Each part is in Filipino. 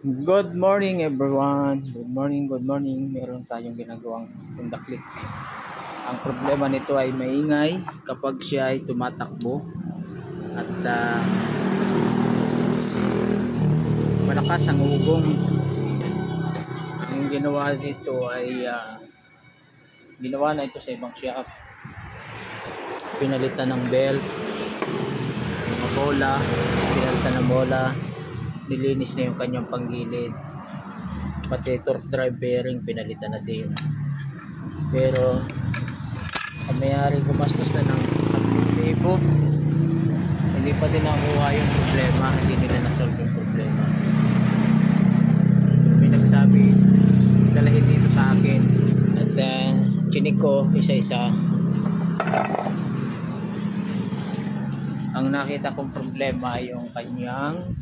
Good morning everyone. Good morning, good morning. Meron tayong ginagawang pundaklik. Ang problema nito ay maingay kapag siya ay tumatakbo at malakas ang ugong. Ang ginawa dito ay ginawa na ito sa ibang shop. Pinalitan ng belt, mga bola, pinalitan ng bola. Nilinis na yung kanyang panggilid, pati torque drive bearing pinalitan na din. Pero ang mayari gumastos na ng 1,000, hindi pa din nakuha yung problema, hindi nila nasolve yung problema. May nagsabi dalahin dito sa akin at chinik ko isa-isa. Ang nakita kong problema ay yung kanyang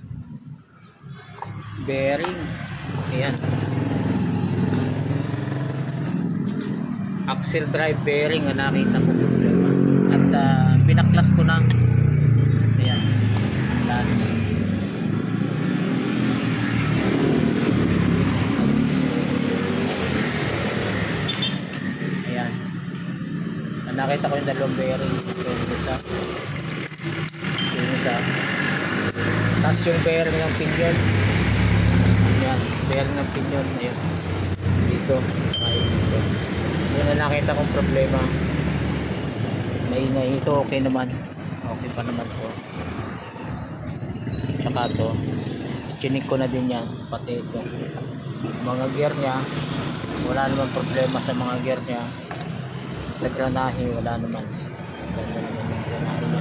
bearing. Ayan, axle drive bearing ang nakita ko problema at pinaklas ko na. Ayan, ayan, nakita ko yung dalawang bearing, yung isa tapos yung bearing ng pinion. Yan, bearing ng pinyon. Ayun, dito. Ayun, dito. Yun na nakita kong problema. Maingay. Ito okay naman. Okay pa naman to. Tsaka to, chinik ko na din yan. Pati ito. Mga gear nya, wala naman problema sa mga gear nya. Sa granahe, wala naman. Ganda naman yung granahe nya.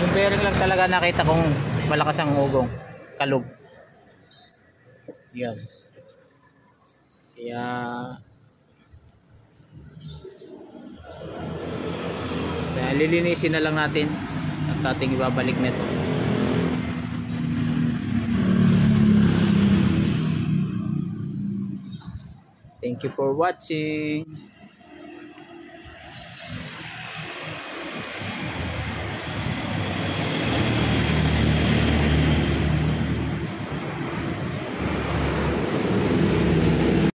Yung bearing lang talaga nakita kong malakas ang ugong, kalog. Yan. Kaya lilinisin na lang natin at ating ibabalik nito. Thank you for watching.